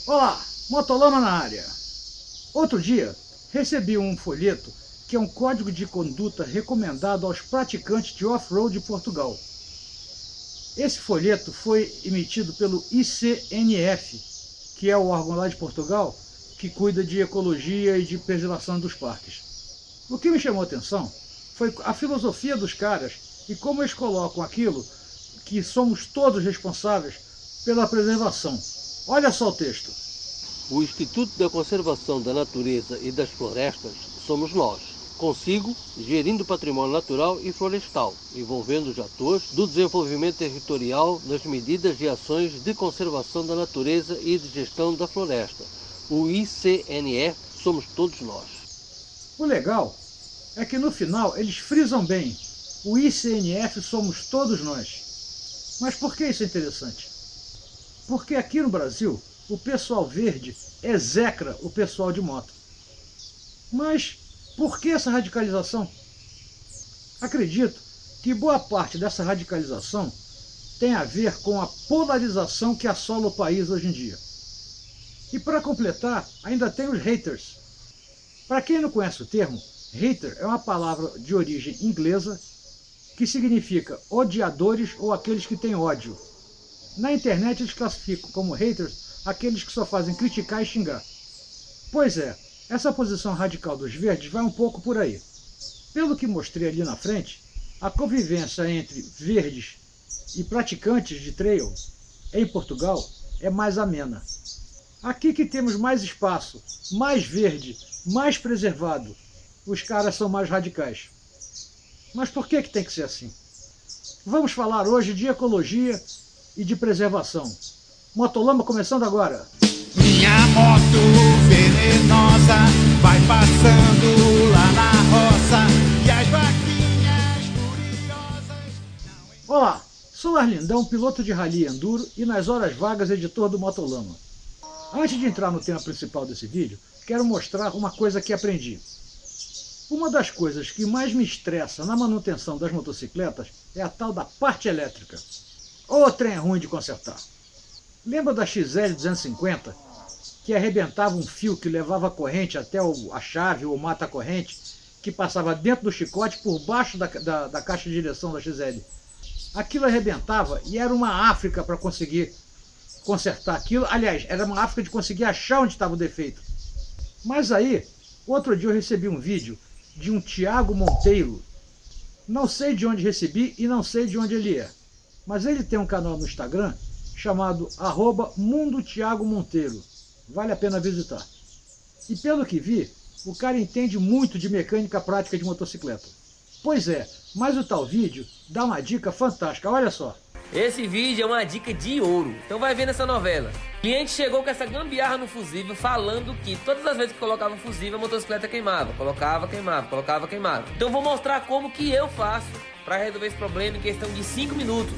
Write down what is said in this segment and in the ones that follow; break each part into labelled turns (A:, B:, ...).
A: Olá, Motolama na área. Outro dia, recebi um folheto que é um código de conduta recomendado aos praticantes de off-road de Portugal. Esse folheto foi emitido pelo ICNF, que é o órgão lá de Portugal que cuida de ecologia e de preservação dos parques. O que me chamou a atenção foi a filosofia dos caras e como eles colocam aquilo que somos todos responsáveis pela preservação. Olha só o texto.
B: O Instituto da Conservação da Natureza e das Florestas somos nós, consigo gerindo o patrimônio natural e florestal, envolvendo os atores do desenvolvimento territorial nas medidas e ações de conservação da natureza e de gestão da floresta. O ICNF somos todos nós.
A: O legal é que no final eles frisam bem, o ICNF somos todos nós. Mas por que isso é interessante? Porque aqui no Brasil, o pessoal verde execra o pessoal de moto. Mas por que essa radicalização? Acredito que boa parte dessa radicalização tem a ver com a polarização que assola o país hoje em dia. E para completar, ainda tem os haters. Para quem não conhece o termo, hater é uma palavra de origem inglesa que significa odiadores ou aqueles que têm ódio. Na internet eles classificam como haters aqueles que só fazem criticar e xingar. Pois é, essa posição radical dos verdes vai um pouco por aí. Pelo que mostrei ali na frente, a convivência entre verdes e praticantes de trail em Portugal é mais amena. Aqui que temos mais espaço, mais verde, mais preservado, os caras são mais radicais. Mas por que tem que ser assim? Vamos falar hoje de ecologia e de preservação. Motolama começando agora.
C: Minha moto venenosa vai passando lá na roça e as vaquinhas furiosas.
A: Olá, sou Arlindão, piloto de rally e enduro e nas horas vagas editor do Motolama. Antes de entrar no tema principal desse vídeo, quero mostrar uma coisa que aprendi. Uma das coisas que mais me estressa na manutenção das motocicletas é a tal da parte elétrica. Ô trem ruim de consertar. Lembra da XL 250, que arrebentava um fio que levava a corrente até a chave ou o mata-corrente, que passava dentro do chicote por baixo da caixa de direção da XL? Aquilo arrebentava e era uma África para conseguir consertar aquilo. Aliás, era uma África de conseguir achar onde estava o defeito. Mas aí, outro dia eu recebi um vídeo de um Thiago Monteiro. Não sei de onde recebi e não sei de onde ele é. Mas ele tem um canal no Instagram chamado @MundoThiagoMonteiro. Vale a pena visitar. E pelo que vi, o cara entende muito de mecânica prática de motocicleta. Pois é, mas o tal vídeo dá uma dica fantástica, olha só.
D: Esse vídeo é uma dica de ouro, então vai ver nessa novela. O cliente chegou com essa gambiarra no fusível falando que todas as vezes que colocava o fusível a motocicleta queimava. Colocava, queimava, colocava, queimava. Então vou mostrar como que eu faço para resolver esse problema em questão de 5 minutos.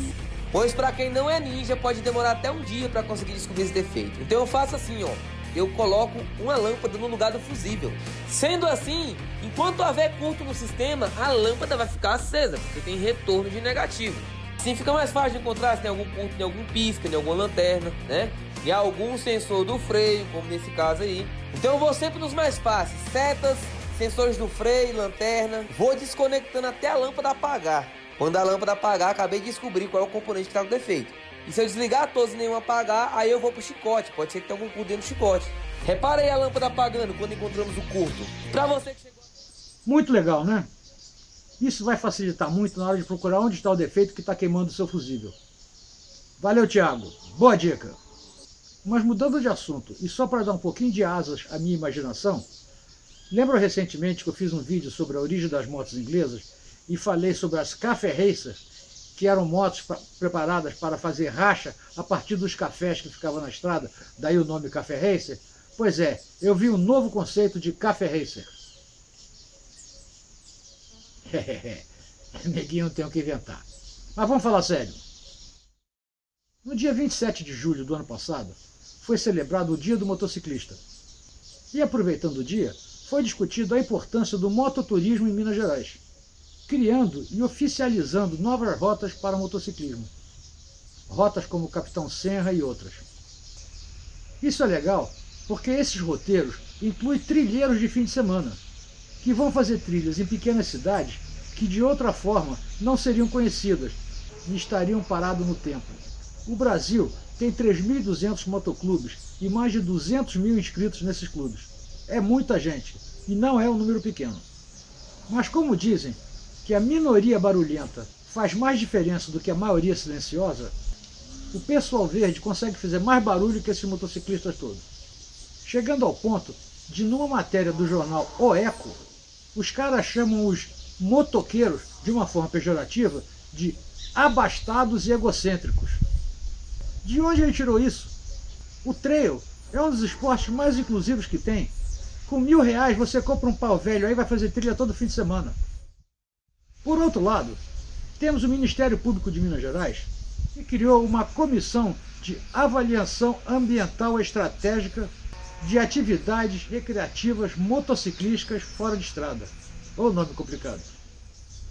D: Pois para quem não é ninja pode demorar até um dia para conseguir descobrir esse defeito. Então eu faço assim, ó. Eu coloco uma lâmpada no lugar do fusível. Sendo assim, enquanto houver curto no sistema, a lâmpada vai ficar acesa, porque tem retorno de negativo. Assim fica mais fácil de encontrar se tem algum ponto em algum pisca, em alguma lanterna, né? E algum sensor do freio, como nesse caso aí. Então eu vou sempre nos mais fáceis: setas, sensores do freio, lanterna. Vou desconectando até a lâmpada apagar. Quando a lâmpada apagar, acabei de descobrir qual é o componente que está com defeito. E se eu desligar todos e nenhum apagar, aí eu vou pro chicote. Pode ser que tenha algum curto dentro do chicote. Repara aí a lâmpada apagando quando encontramos o curto. Para você que chegou...
A: Muito legal, né? Isso vai facilitar muito na hora de procurar onde está o defeito que está queimando o seu fusível. Valeu, Thiago. Boa dica. Mas mudando de assunto, e só para dar um pouquinho de asas à minha imaginação, lembra recentemente que eu fiz um vídeo sobre a origem das motos inglesas e falei sobre as Café Racers, que eram motos preparadas para fazer racha a partir dos cafés que ficavam na estrada, daí o nome Café Racer? Pois é, eu vi um novo conceito de Café Racer. Neguinho não tem o que inventar. Mas vamos falar sério. No dia 27 de julho do ano passado, foi celebrado o Dia do Motociclista. E aproveitando o dia, foi discutido a importância do mototurismo em Minas Gerais, criando e oficializando novas rotas para motociclismo. Rotas como o Capitão Senra e outras. Isso é legal porque esses roteiros incluem trilheiros de fim de semana, que vão fazer trilhas em pequenas cidades que de outra forma não seriam conhecidas e estariam parados no tempo. O Brasil tem 3.200 motoclubes e mais de 200 mil inscritos nesses clubes. É muita gente e não é um número pequeno. Mas como dizem que a minoria barulhenta faz mais diferença do que a maioria silenciosa, o pessoal verde consegue fazer mais barulho que esses motociclistas todos. Chegando ao ponto de, numa matéria do jornal O Eco, os caras chamam os motoqueiros, de uma forma pejorativa, de abastados e egocêntricos. De onde ele tirou isso? O trail é um dos esportes mais inclusivos que tem. Com R$1.000 você compra um pau velho aí e vai fazer trilha todo fim de semana. Por outro lado, temos o Ministério Público de Minas Gerais, que criou uma comissão de avaliação ambiental estratégica de atividades recreativas motociclísticas fora de estrada. Ou nome complicado.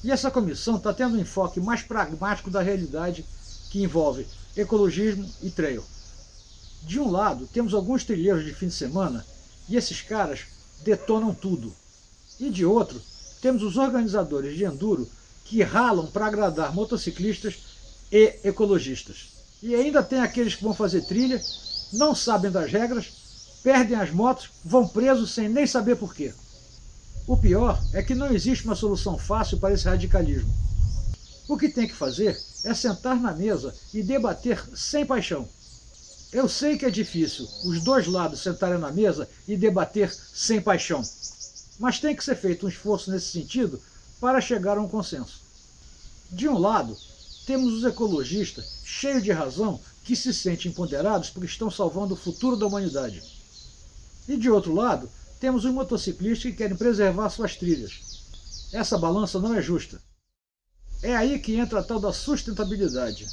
A: E essa comissão está tendo um enfoque mais pragmático da realidade, que envolve ecologismo e trail. De um lado, temos alguns trilheiros de fim de semana, e esses caras detonam tudo. E de outro, temos os organizadores de enduro que ralam para agradar motociclistas e ecologistas. E ainda tem aqueles que vão fazer trilha, não sabem das regras, perdem as motos, vão presos sem nem saber por quê. O pior é que não existe uma solução fácil para esse radicalismo. O que tem que fazer é sentar na mesa e debater sem paixão. Eu sei que é difícil os dois lados sentarem na mesa e debater sem paixão, mas tem que ser feito um esforço nesse sentido para chegar a um consenso. De um lado, temos os ecologistas, cheios de razão, que se sentem empoderados porque estão salvando o futuro da humanidade. E de outro lado, temos os motociclistas que querem preservar suas trilhas. Essa balança não é justa. É aí que entra a tal da sustentabilidade.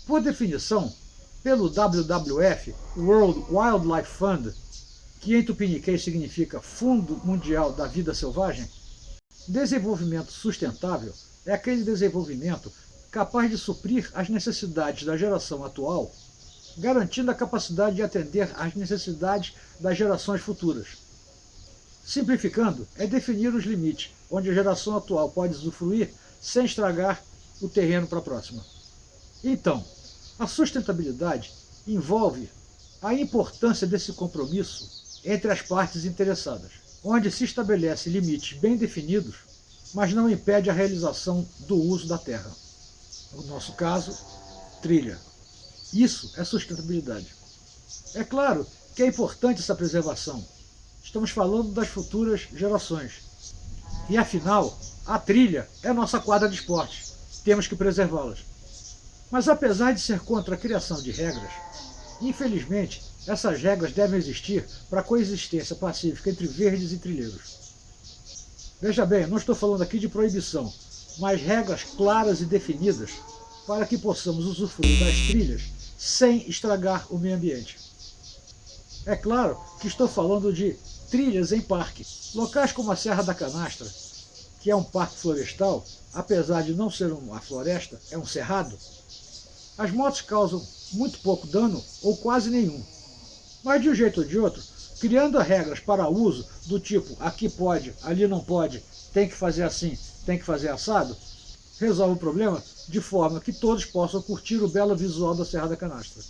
A: Por definição, pelo WWF, World Wildlife Fund, que em tupiniquês significa Fundo Mundial da Vida Selvagem, desenvolvimento sustentável é aquele desenvolvimento capaz de suprir as necessidades da geração atual, garantindo a capacidade de atender às necessidades das gerações futuras. Simplificando, é definir os limites, onde a geração atual pode usufruir sem estragar o terreno para a próxima. Então, a sustentabilidade envolve a importância desse compromisso entre as partes interessadas, onde se estabelece limites bem definidos, mas não impede a realização do uso da terra. No nosso caso, trilha. Isso é sustentabilidade. É claro que é importante essa preservação. Estamos falando das futuras gerações. E afinal, a trilha é a nossa quadra de esporte. Temos que preservá-las. Mas apesar de ser contra a criação de regras, infelizmente, essas regras devem existir para a coexistência pacífica entre verdes e trilheiros. Veja bem, não estou falando aqui de proibição, mas regras claras e definidas para que possamos usufruir das trilhas sem estragar o meio ambiente. É claro que estou falando de trilhas em parque. Locais como a Serra da Canastra, que é um parque florestal, apesar de não ser uma floresta, é um cerrado, as motos causam muito pouco dano ou quase nenhum. Mas de um jeito ou de outro, criando regras para uso do tipo aqui pode, ali não pode, tem que fazer assim, tem que fazer assado, resolve o problema de forma que todos possam curtir o belo visual da Serra da Canastra.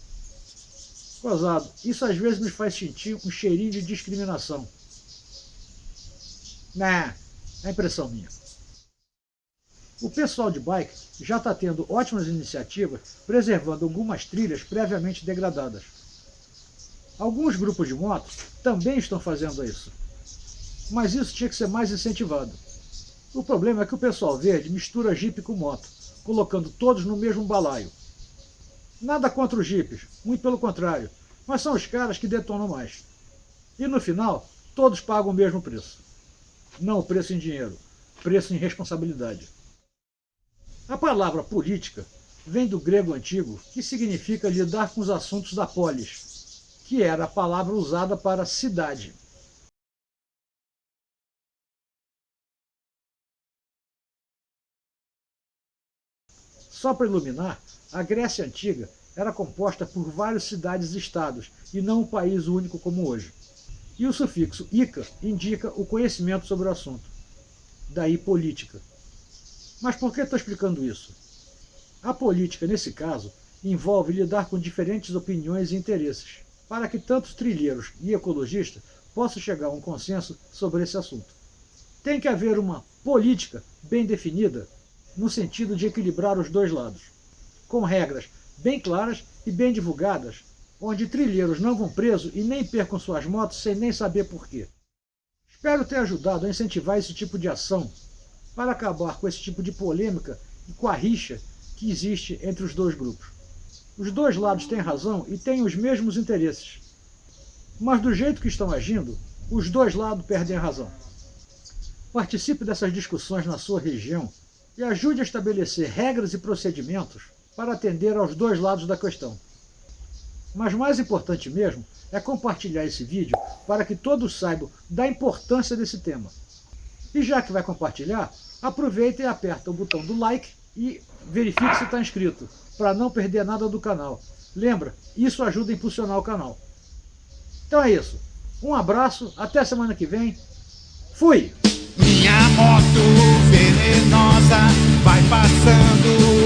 A: Gozado, isso às vezes nos faz sentir um cheirinho de discriminação. É impressão minha. O pessoal de bike já está tendo ótimas iniciativas preservando algumas trilhas previamente degradadas. Alguns grupos de motos também estão fazendo isso. Mas isso tinha que ser mais incentivado. O problema é que o pessoal verde mistura jipe com moto, colocando todos no mesmo balaio. Nada contra os jipes, muito pelo contrário, mas são os caras que detonam mais. E no final, todos pagam o mesmo preço. Não o preço em dinheiro, preço em responsabilidade. A palavra política vem do grego antigo, que significa lidar com os assuntos da polis, que era a palavra usada para cidade. Só para iluminar, a Grécia Antiga era composta por várias cidades e estados, e não um país único como hoje. E o sufixo ica indica o conhecimento sobre o assunto. Daí política. Mas por que estou explicando isso? A política, nesse caso, envolve lidar com diferentes opiniões e interesses, para que tanto os trilheiros e ecologistas possam chegar a um consenso sobre esse assunto. Tem que haver uma política bem definida, no sentido de equilibrar os dois lados, com regras bem claras e bem divulgadas, onde trilheiros não vão presos e nem percam suas motos sem nem saber porquê. Espero ter ajudado a incentivar esse tipo de ação para acabar com esse tipo de polêmica e com a rixa que existe entre os dois grupos. Os dois lados têm razão e têm os mesmos interesses, mas do jeito que estão agindo, os dois lados perdem a razão. Participe dessas discussões na sua região e ajude a estabelecer regras e procedimentos para atender aos dois lados da questão. Mas mais importante mesmo é compartilhar esse vídeo para que todos saibam da importância desse tema. E já que vai compartilhar, aproveita e aperta o botão do like e verifique se está inscrito, para não perder nada do canal. Lembra, isso ajuda a impulsionar o canal. Então é isso. Um abraço, até semana que vem. Fui!
C: Minha moto venenosa vai passando